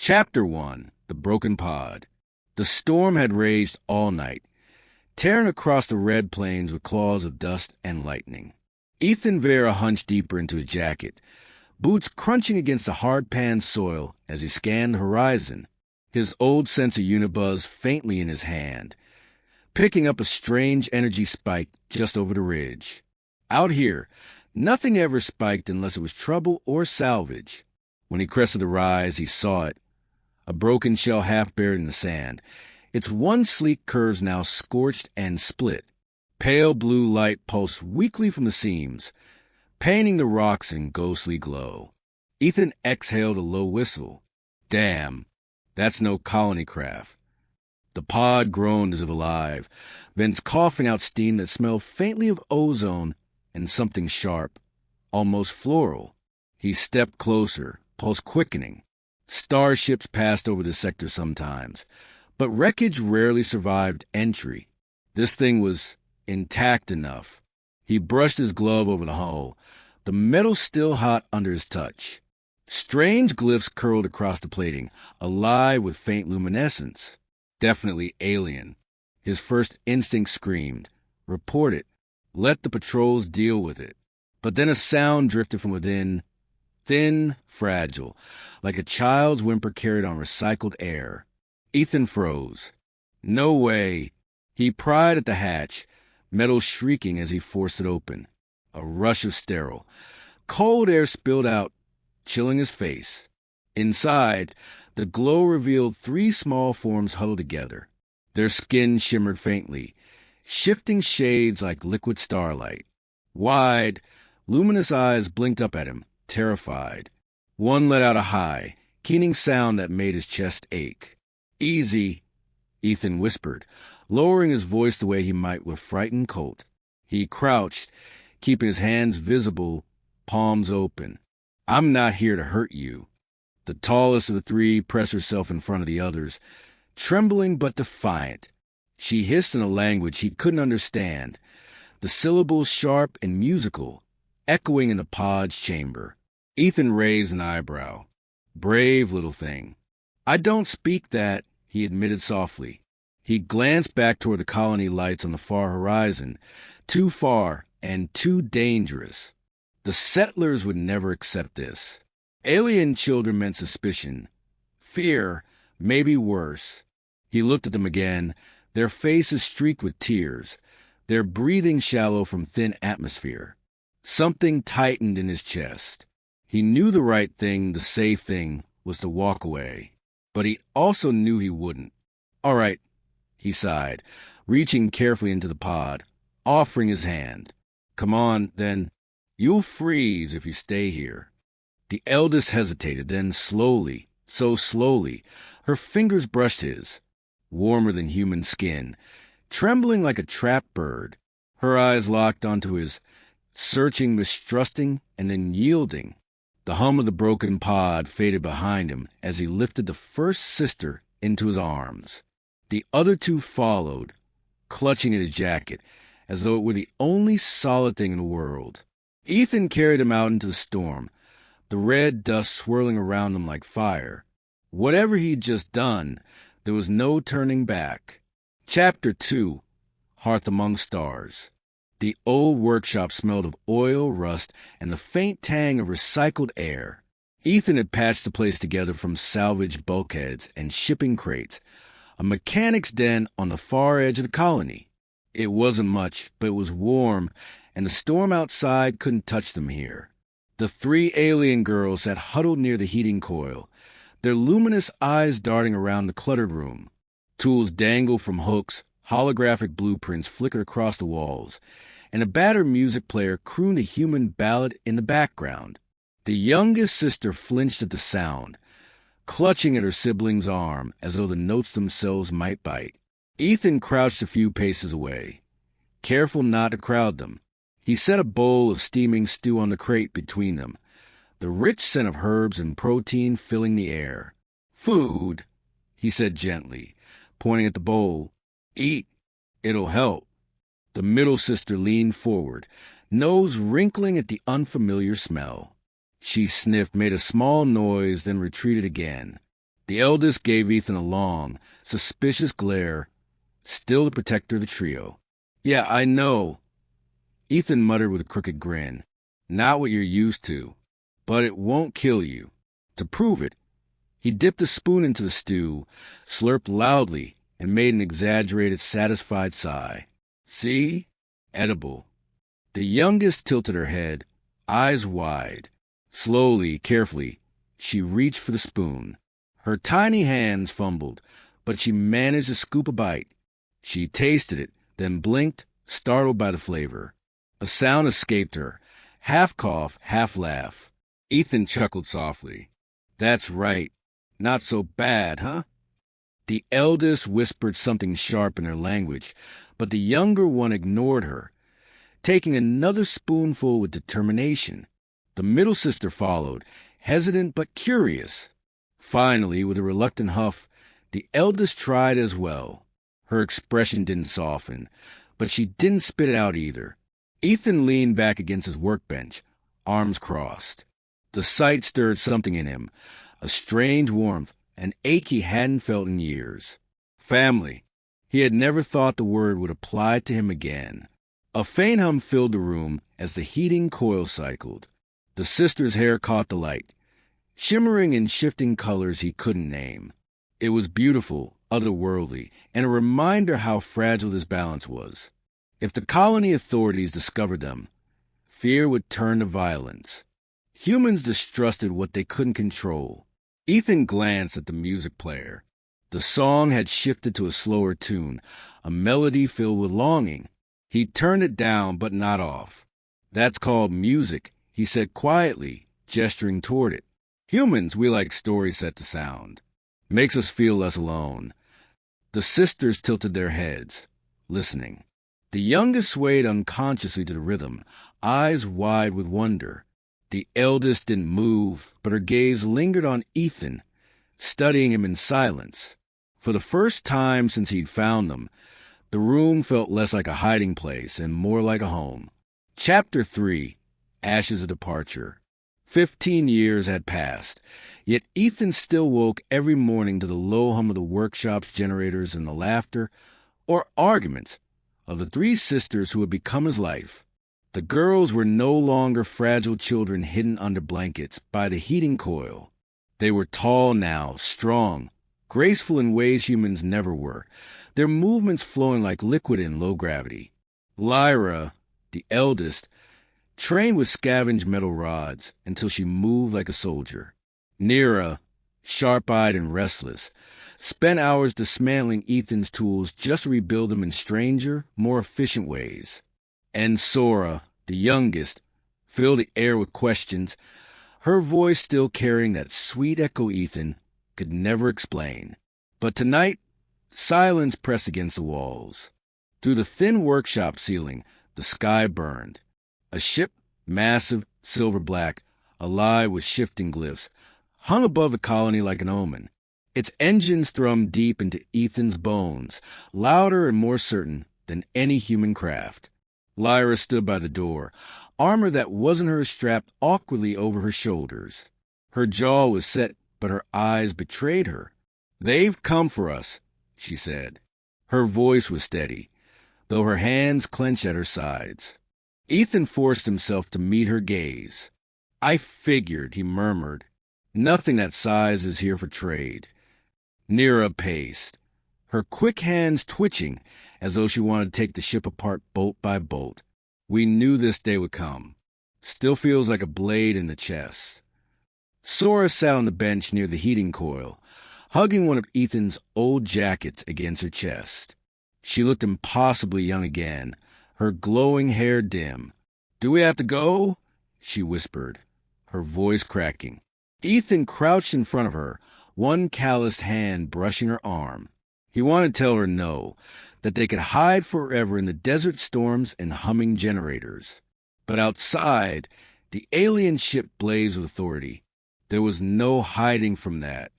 Chapter 1. The Broken Pod. The storm had raged all night, tearing across the red plains with claws of dust and lightning. Ethan Vera hunched deeper into his jacket, boots crunching against the hard-panned soil as he scanned the horizon, his old sensor unibuzz faintly in his hand, picking up a strange energy spike just over the ridge. Out here, nothing ever spiked unless it was trouble or salvage. When he crested the rise, he saw it, a broken shell half buried in the sand, its one sleek curves now scorched and split. Pale blue light pulsed weakly from the seams, painting the rocks in ghostly glow. Ethan exhaled a low whistle. Damn, that's no colony craft. The pod groaned as if alive, vents coughing out steam that smelled faintly of ozone and something sharp, almost floral. He stepped closer, pulse quickening. Starships passed over the sector sometimes, but wreckage rarely survived entry. This thing was intact enough. He brushed his glove over the hull, the metal still hot under his touch. Strange glyphs curled across the plating, alive with faint luminescence. Definitely alien. His first instinct screamed, report it, let the patrols deal with it. But then a sound drifted from within, thin, fragile, like a child's whimper carried on recycled air. Ethan froze. No way. He pried at the hatch, metal shrieking as he forced it open. A rush of sterile, cold air spilled out, chilling his face. Inside, the glow revealed three small forms huddled together. Their skin shimmered faintly, shifting shades like liquid starlight. Wide, luminous eyes blinked up at him, terrified. One let out a high, keening sound that made his chest ache. Easy, Ethan whispered, lowering his voice the way he might with frightened colt. He crouched, keeping his hands visible, palms open. I'm not here to hurt you. The tallest of the three pressed herself in front of the others, trembling but defiant. She hissed in a language he couldn't understand, the syllables sharp and musical, echoing in the pod's chamber. Ethan raised an eyebrow. Brave little thing. I don't speak that, he admitted softly. He glanced back toward the colony lights on the far horizon, too far and too dangerous. The settlers would never accept this. Alien children meant suspicion, fear, maybe worse. He looked at them again, their faces streaked with tears, their breathing shallow from thin atmosphere. Something tightened in his chest. He knew the right thing, the safe thing, was to walk away. But he also knew he wouldn't. All right, he sighed, reaching carefully into the pod, offering his hand. Come on, then. You'll freeze if you stay here. The eldest hesitated, then slowly, so slowly, her fingers brushed his, warmer than human skin, trembling like a trapped bird. Her eyes locked onto his, searching, mistrusting, and then yielding. The hum of the broken pod faded behind him as he lifted the first sister into his arms. The other two followed, clutching at his jacket, as though it were the only solid thing in the world. Ethan carried him out into the storm, the red dust swirling around him like fire. Whatever he'd just done, there was no turning back. Chapter 2. Hearth Among Stars. The old workshop smelled of oil, rust, and the faint tang of recycled air. Ethan had patched the place together from salvaged bulkheads and shipping crates, a mechanic's den on the far edge of the colony. It wasn't much, but it was warm, and the storm outside couldn't touch them here. The three alien girls sat huddled near the heating coil, their luminous eyes darting around the cluttered room. Tools dangled from hooks, holographic blueprints flickered across the walls, and a battered music player crooned a human ballad in the background. The youngest sister flinched at the sound, clutching at her sibling's arm as though the notes themselves might bite. Ethan crouched a few paces away, careful not to crowd them. He set a bowl of steaming stew on the crate between them, the rich scent of herbs and protein filling the air. Food, he said gently, pointing at the bowl. Eat. It'll help. The middle sister leaned forward, nose wrinkling at the unfamiliar smell. She sniffed, made a small noise, then retreated again. The eldest gave Ethan a long, suspicious glare, still the protector of the trio. Yeah, I know, Ethan muttered with a crooked grin. Not what you're used to, but it won't kill you. To prove it, he dipped a spoon into the stew, slurped loudly, and made an exaggerated, satisfied sigh. See? Edible. The youngest tilted her head, eyes wide. Slowly, carefully, she reached for the spoon. Her tiny hands fumbled, but she managed to scoop a bite. She tasted it, then blinked, startled by the flavor. A sound escaped her, half cough, half laugh. Ethan chuckled softly. That's right. Not so bad, huh? The eldest whispered something sharp in her language, but the younger one ignored her, taking another spoonful with determination. The middle sister followed, hesitant but curious. Finally, with a reluctant huff, the eldest tried as well. Her expression didn't soften, but she didn't spit it out either. Ethan leaned back against his workbench, arms crossed. The sight stirred something in him, a strange warmth, an ache he hadn't felt in years. Family. He had never thought the word would apply to him again. A faint hum filled the room as the heating coil cycled. The sister's hair caught the light, shimmering in shifting colors he couldn't name. It was beautiful, otherworldly, and a reminder how fragile this balance was. If the colony authorities discovered them, fear would turn to violence. Humans distrusted what they couldn't control. Ethan glanced at the music player. The song had shifted to a slower tune, a melody filled with longing. He turned it down, but not off. That's called music, he said quietly, gesturing toward it. Humans, we like stories set to sound. Makes us feel less alone. The sisters tilted their heads, listening. The youngest swayed unconsciously to the rhythm, eyes wide with wonder. The eldest didn't move, but her gaze lingered on Ethan, studying him in silence. For the first time since he'd found them, the room felt less like a hiding place and more like a home. Chapter 3, Ashes of Departure. 15 years had passed, yet Ethan still woke every morning to the low hum of the workshop's generators and the laughter, or arguments, of the three sisters who had become his life. The girls were no longer fragile children hidden under blankets by the heating coil. They were tall now, strong, graceful in ways humans never were, their movements flowing like liquid in low gravity. Lyra, the eldest, trained with scavenged metal rods until she moved like a soldier. Neera, sharp-eyed and restless, spent hours dismantling Ethan's tools just to rebuild them in stranger, more efficient ways. And Sora, the youngest, filled the air with questions, her voice still carrying that sweet echo Ethan could never explain. But tonight, silence pressed against the walls. Through the thin workshop ceiling, the sky burned. A ship, massive, silver-black, alive with shifting glyphs, hung above the colony like an omen. Its engines thrummed deep into Ethan's bones, louder and more certain than any human craft. Lyra stood by the door, armor that wasn't hers strapped awkwardly over her shoulders. Her jaw was set, but her eyes betrayed her. "They've come for us," she said. Her voice was steady, though her hands clenched at her sides. Ethan forced himself to meet her gaze. "I figured," he murmured. "Nothing that size is here for trade." Neera paced, her quick hands twitching as though she wanted to take the ship apart bolt by bolt. "We knew this day would come. Still feels like a blade in the chest." Sora sat on the bench near the heating coil, hugging one of Ethan's old jackets against her chest. She looked impossibly young again, her glowing hair dim. "Do we have to go?" she whispered, her voice cracking. Ethan crouched in front of her, one calloused hand brushing her arm. He wanted to tell her no, that they could hide forever in the desert storms and humming generators. But outside, the alien ship blazed with authority. There was no hiding from that.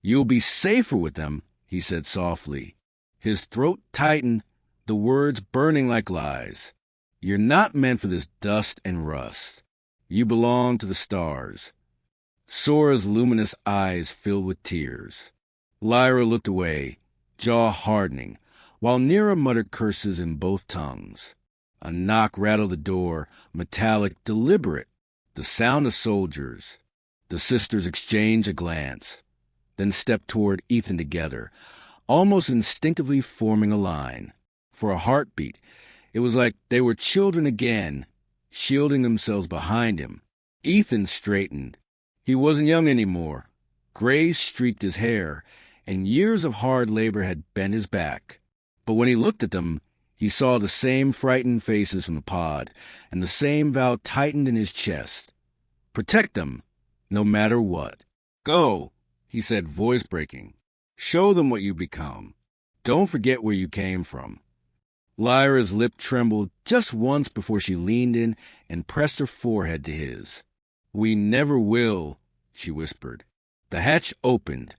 "You'll be safer with them," he said softly. His throat tightened, the words burning like lies. "You're not meant for this dust and rust. You belong to the stars." Sora's luminous eyes filled with tears. Lyra looked away, jaw hardening, while Nira muttered curses in both tongues. A knock rattled the door, metallic, deliberate, the sound of soldiers. The sisters exchanged a glance, then stepped toward Ethan together, almost instinctively forming a line. For a heartbeat, it was like they were children again, shielding themselves behind him. Ethan straightened. He wasn't young anymore. Gray streaked his hair, and years of hard labor had bent his back. But when he looked at them, he saw the same frightened faces from the pod, and the same vow tightened in his chest. Protect them, no matter what. Go, he said, voice breaking. Show them what you become. Don't forget where you came from. Lyra's lip trembled just once before she leaned in and pressed her forehead to his. We never will, she whispered. The hatch opened,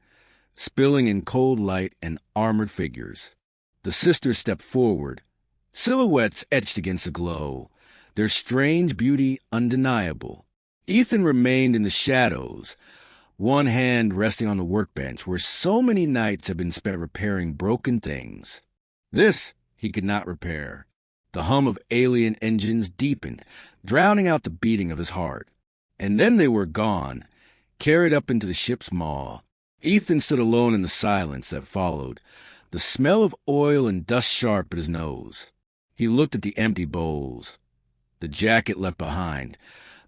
spilling in cold light and armored figures. The sisters stepped forward, silhouettes etched against the glow, their strange beauty undeniable. Ethan remained in the shadows, one hand resting on the workbench where so many nights had been spent repairing broken things. This he could not repair. The hum of alien engines deepened, drowning out the beating of his heart. And then they were gone, carried up into the ship's maw. Ethan stood alone in the silence that followed, the smell of oil and dust sharp at his nose. He looked at the empty bowls, the jacket left behind,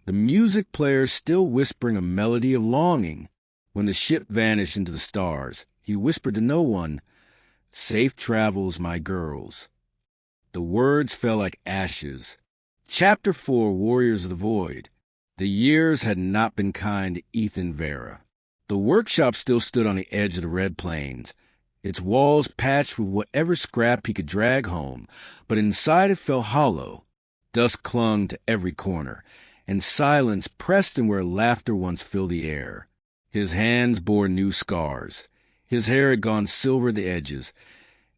the music player still whispering a melody of longing. When the ship vanished into the stars, he whispered to no one, "Safe travels, my girls." The words fell like ashes. Chapter 4, Warriors of the Void. The years had not been kind to Ethan Vera. The workshop still stood on the edge of the Red Plains, its walls patched with whatever scrap he could drag home, but inside it felt hollow. Dust clung to every corner, and silence pressed in where laughter once filled the air. His hands bore new scars. His hair had gone silver at the edges,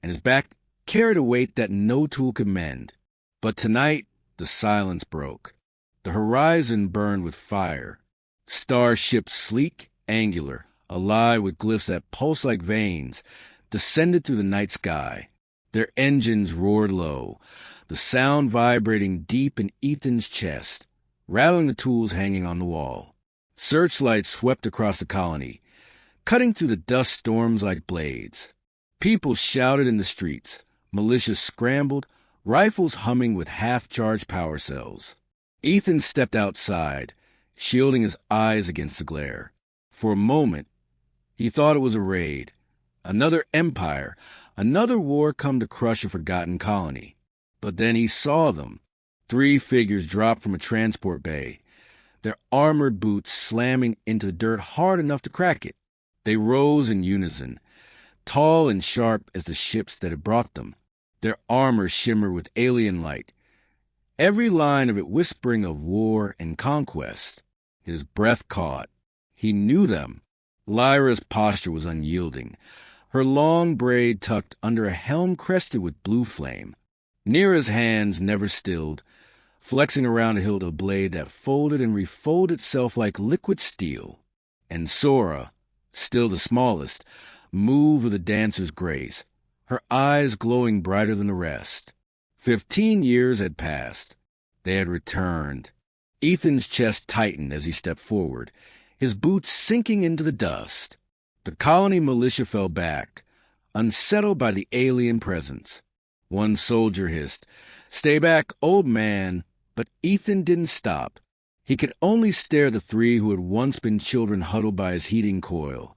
and his back carried a weight that no tool could mend. But tonight, the silence broke. The horizon burned with fire. Starships, sleek, angular, alive with glyphs that pulsed like veins, descended through the night sky. Their engines roared low, the sound vibrating deep in Ethan's chest, rattling the tools hanging on the wall. Searchlights swept across the colony, cutting through the dust storms like blades. People shouted in the streets. Militia scrambled, rifles humming with half-charged power cells. Ethan stepped outside, shielding his eyes against the glare. For a moment, he thought it was a raid. Another empire, another war come to crush a forgotten colony. But then he saw them. 3 figures dropped from a transport bay, their armored boots slamming into the dirt hard enough to crack it. They rose in unison, tall and sharp as the ships that had brought them. Their armor shimmered with alien light, every line of it whispering of war and conquest. His breath caught. He knew them. Lyra's posture was unyielding, her long braid tucked under a helm crested with blue flame. Nira's hands never stilled, flexing around the hilt of a blade that folded and refolded itself like liquid steel. And Sora, still the smallest, moved with a dancer's grace, her eyes glowing brighter than the rest. 15 years had passed. They had returned. Ethan's chest tightened as he stepped forward, his boots sinking into the dust. The colony militia fell back, unsettled by the alien presence. One soldier hissed, "Stay back, old man." But Ethan didn't stop. He could only stare at the 3 who had once been children huddled by his heating coil,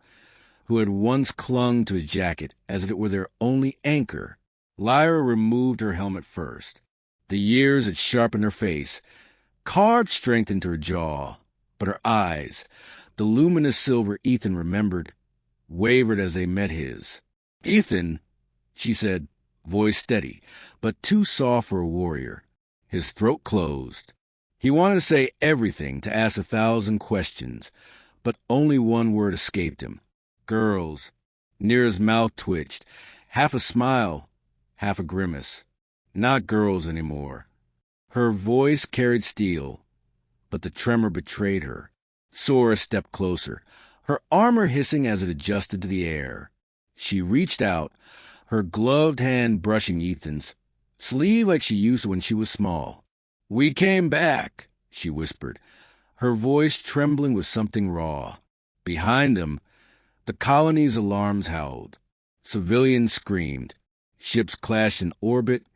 who had once clung to his jacket as if it were their only anchor. Lyra removed her helmet first. The years had sharpened her face, carved strength into her jaw, but her eyes, the luminous silver Ethan remembered, wavered as they met his. "Ethan," she said, voice steady, but too soft for a warrior. His throat closed. He wanted to say everything, to ask 1,000 questions, but only one word escaped him. "Girls." Nira's mouth twitched, half a smile, half a grimace. Not girls anymore. Her voice carried steel, but the tremor betrayed her. Sora stepped closer, her armor hissing as it adjusted to the air. She reached out, her gloved hand brushing Ethan's sleeve like she used to when she was small. "We came back," she whispered, her voice trembling with something raw. Behind them, the colony's alarms howled. Civilians screamed. Ships clashed in orbit,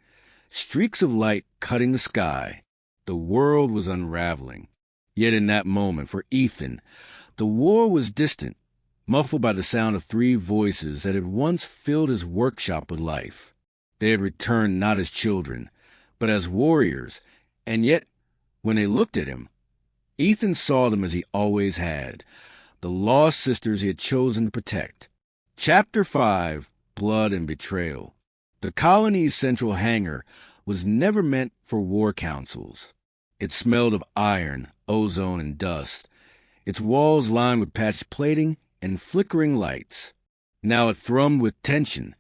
streaks of light cutting the sky. The world was unraveling. Yet in that moment, for Ethan, the war was distant, muffled by the sound of three voices that had once filled his workshop with life. They had returned not as children, but as warriors, and yet, when they looked at him, Ethan saw them as he always had, the lost sisters he had chosen to protect. Chapter 5, Blood and Betrayal. The colony's central hangar was never meant for war councils. It smelled of iron, ozone, and dust, its walls lined with patched plating and flickering lights. Now it thrummed with tension.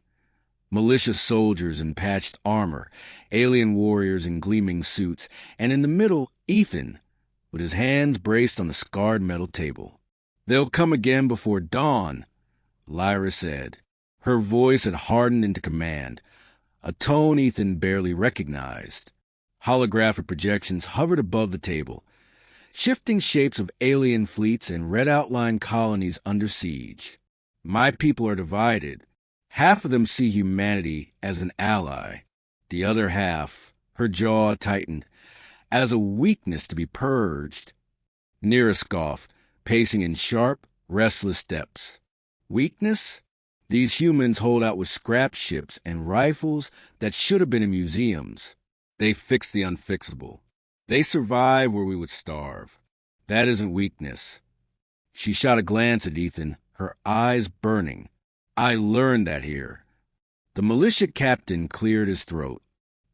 Militia soldiers in patched armor, alien warriors in gleaming suits, and in the middle, Ethan, with his hands braced on the scarred metal table. "They'll come again before dawn," Lyra said. Her voice had hardened into command, a tone Ethan barely recognized. Holographic projections hovered above the table, shifting shapes of alien fleets and red-outlined colonies under siege. "My people are divided. Half of them see humanity as an ally. The other half," her jaw tightened, "as a weakness to be purged." Neera scoffed, pacing in sharp, restless steps. "Weakness? These humans hold out with scrap ships and rifles that should have been in museums. They fix the unfixable. They survive where we would starve. That isn't weakness." She shot a glance at Ethan, her eyes burning. "I learned that here." The militia captain cleared his throat.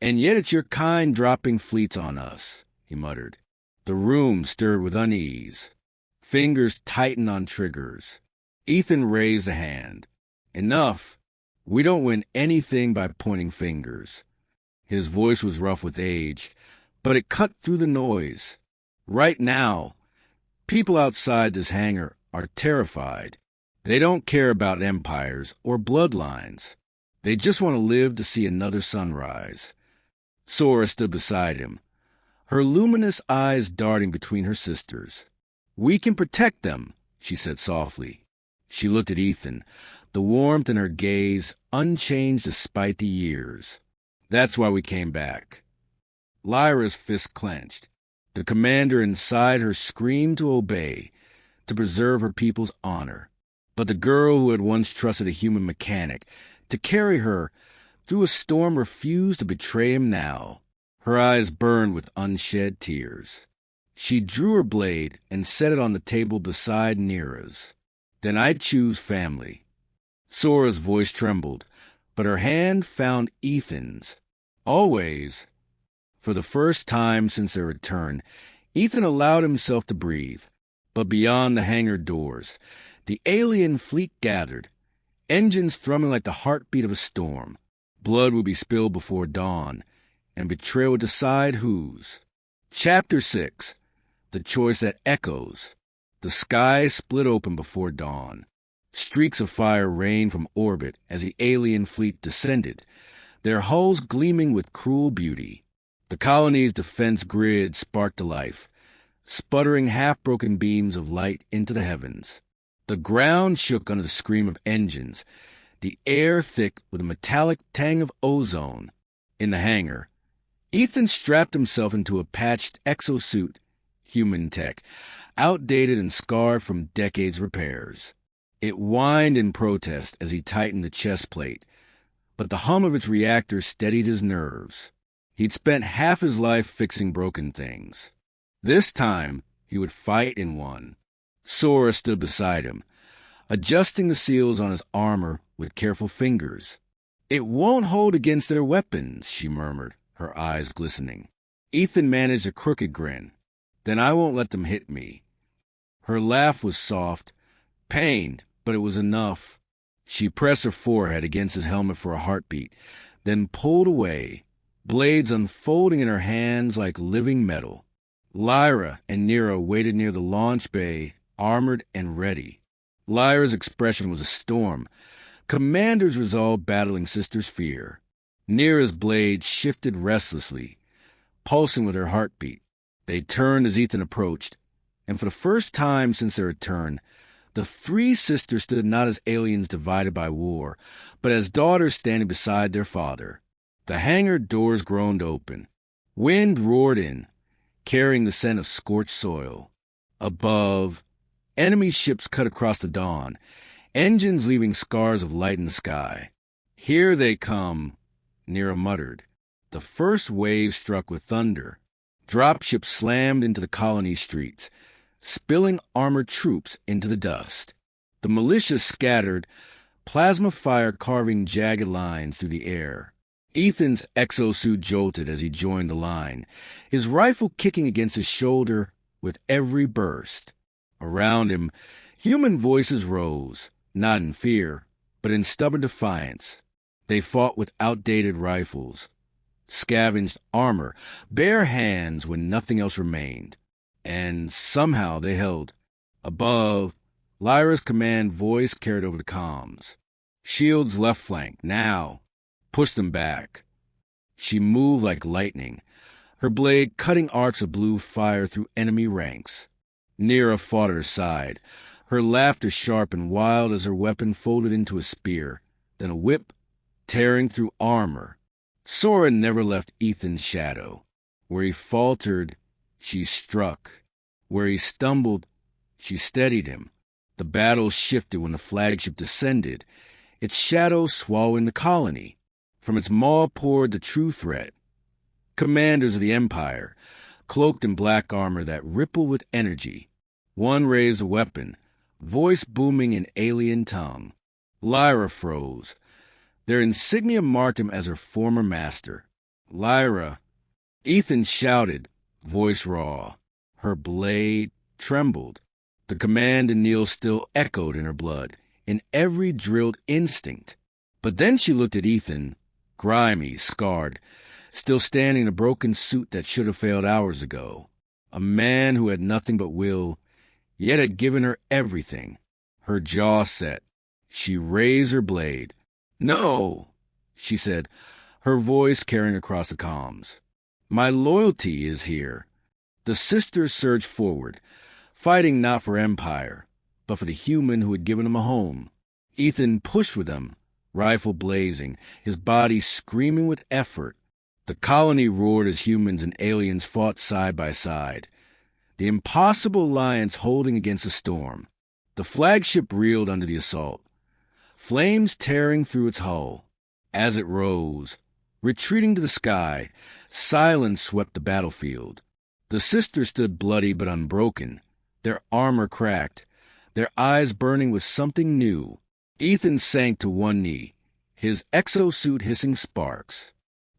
"And yet it's your kind dropping fleets on us," he muttered. The room stirred with unease. Fingers tightened on triggers. Ethan raised a hand. "Enough. We don't win anything by pointing fingers." His voice was rough with age, but it cut through the noise. "Right now, people outside this hangar are terrified. They don't care about empires or bloodlines. They just want to live to see another sunrise." Sora stood beside him, her luminous eyes darting between her sisters. "We can protect them," she said softly. She looked at Ethan, the warmth in her gaze unchanged despite the years. "That's why we came back." Lyra's fist clenched. The commander inside her screamed to obey, to preserve her people's honor. But the girl who had once trusted a human mechanic to carry her through a storm refused to betray him now. Her eyes burned with unshed tears. She drew her blade and set it on the table beside Neera's. "Then I choose family." Sora's voice trembled, but her hand found Ethan's. Always. For the first time since their return, Ethan allowed himself to breathe. But beyond the hangar doors, the alien fleet gathered, engines thrumming like the heartbeat of a storm. Blood would be spilled before dawn, and betrayal would decide whose. Chapter 6, The Choice That Echoes. The sky split open before dawn. Streaks of fire rained from orbit as the alien fleet descended, their hulls gleaming with cruel beauty. The colony's defense grid sparked to life, sputtering half-broken beams of light into the heavens. The ground shook under the scream of engines, the air thick with a metallic tang of ozone. In the hangar, Ethan strapped himself into a patched exosuit, human tech, outdated and scarred from decades' repairs. It whined in protest as he tightened the chest plate, but the hum of its reactor steadied his nerves. He'd spent half his life fixing broken things. This time, he would fight in one. Sora stood beside him, adjusting the seals on his armor with careful fingers. "It won't hold against their weapons," she murmured, her eyes glistening. Ethan managed a crooked grin. "Then I won't let them hit me." Her laugh was soft, pained, but it was enough. She pressed her forehead against his helmet for a heartbeat, then pulled away, blades unfolding in her hands like living metal. Lyra and Neera waited near the launch bay, armored and ready. Lyra's expression was a storm, Commanders resolved battling Sister's fear. Neera's blade shifted restlessly, pulsing with her heartbeat. They turned as Ethan approached, and for the first time since their return, the three sisters stood not as aliens divided by war, but as daughters standing beside their father. The hangar doors groaned open. Wind roared in, carrying the scent of scorched soil. Above, enemy ships cut across the dawn, engines leaving scars of light in the sky. "Here they come," Neera muttered. The first wave struck with thunder. Dropships slammed into the colony streets, spilling armored troops into the dust. The militia scattered, plasma fire carving jagged lines through the air. Ethan's exosuit jolted as he joined the line, his rifle kicking against his shoulder with every burst. Around him, human voices rose, not in fear, but in stubborn defiance. They fought with outdated rifles, scavenged armor, bare hands when nothing else remained. And somehow they held. Above, Lyra's command voice carried over the comms. "Shields left flank, now. Push them back." She moved like lightning, her blade cutting arcs of blue fire through enemy ranks. Neera fought at her side, her laughter sharp and wild as her weapon folded into a spear, then a whip tearing through armor. Sora never left Ethan's shadow. Where he faltered, she struck. Where he stumbled, she steadied him. The battle shifted when the flagship descended, its shadow swallowing the colony. From its maw poured the true threat. Commanders of the Empire, cloaked in black armor that rippled with energy. One raised a weapon, voice booming in alien tongue. Lyra froze. Their insignia marked him as her former master. "Lyra!" Ethan shouted, voice raw. Her blade trembled. The command in Neil still echoed in her blood, in every drilled instinct. But then she looked at Ethan, grimy, scarred, still standing in a broken suit that should have failed hours ago. A man who had nothing but will, yet had given her everything. Her jaw set. She raised her blade. "No," she said, her voice carrying across the comms. "My loyalty is here." The sisters surged forward, fighting not for empire, but for the human who had given them a home. Ethan pushed with them, rifle blazing, his body screaming with effort. The colony roared as humans and aliens fought side by side, the impossible alliance holding against the storm. The flagship reeled under the assault, flames tearing through its hull. As it rose, retreating to the sky, silence swept the battlefield. The sisters stood bloody but unbroken, their armor cracked, their eyes burning with something new. Ethan sank to one knee, his exosuit hissing sparks.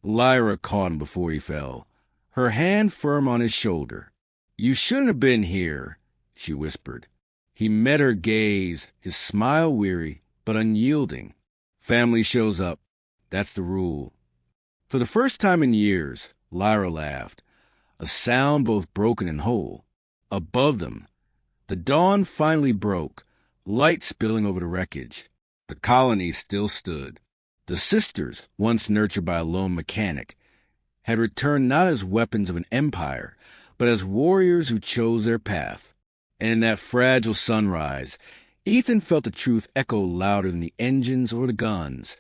Lyra caught him before he fell, her hand firm on his shoulder. "You shouldn't have been here," she whispered. He met her gaze, his smile weary but unyielding. "Family shows up. That's the rule." For the first time in years, Lyra laughed, a sound both broken and whole. Above them, the dawn finally broke, light spilling over the wreckage. The colony still stood. The sisters, once nurtured by a lone mechanic, had returned not as weapons of an empire, but as warriors who chose their path. And in that fragile sunrise, Ethan felt the truth echo louder than the engines or the guns.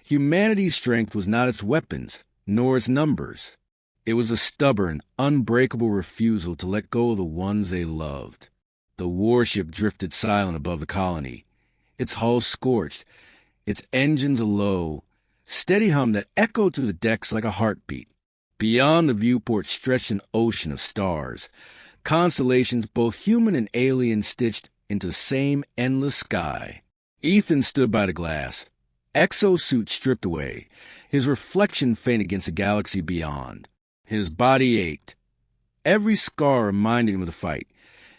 Humanity's strength was not its weapons, nor its numbers. It was a stubborn, unbreakable refusal to let go of the ones they loved. The warship drifted silent above the colony, its hull scorched, its engines a low, steady hum that echoed through the decks like a heartbeat. Beyond the viewport stretched an ocean of stars, constellations both human and alien stitched into the same endless sky. Ethan stood by the glass, exosuit stripped away, his reflection faint against the galaxy beyond. His body ached, every scar reminding him of the fight,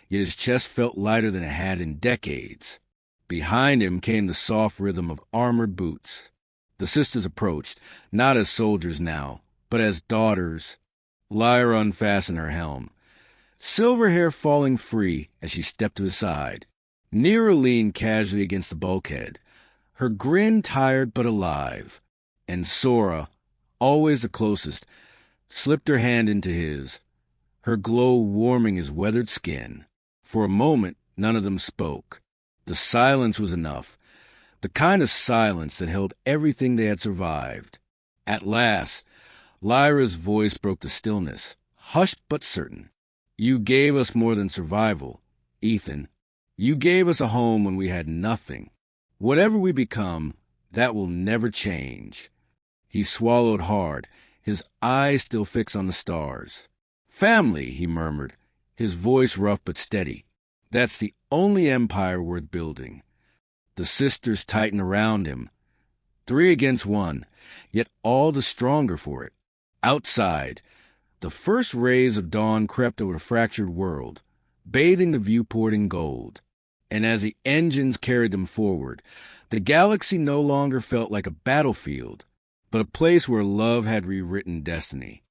yet his chest felt lighter than it had in decades. Behind him came the soft rhythm of armored boots. The sisters approached, not as soldiers now, but as daughters. Lyra unfastened her helm, silver hair falling free as she stepped to his side. Neera leaned casually against the bulkhead, her grin tired but alive, and Sora, always the closest, slipped her hand into his, her glow warming his weathered skin. For a moment, none of them spoke. The silence was enough, the kind of silence that held everything they had survived. At last, Lyra's voice broke the stillness, hushed but certain. You gave us more than survival, Ethan. You gave us a home when we had nothing. Whatever we become, that will never change. He swallowed hard, his eyes still fixed on the stars. Family, he murmured, his voice rough but steady. That's the only empire worth building. The sisters tightened around him. 3 against 1, yet all the stronger for it. Outside, the first rays of dawn crept over the fractured world, bathing the viewport in gold. And as the engines carried them forward, the galaxy no longer felt like a battlefield, but a place where love had rewritten destiny.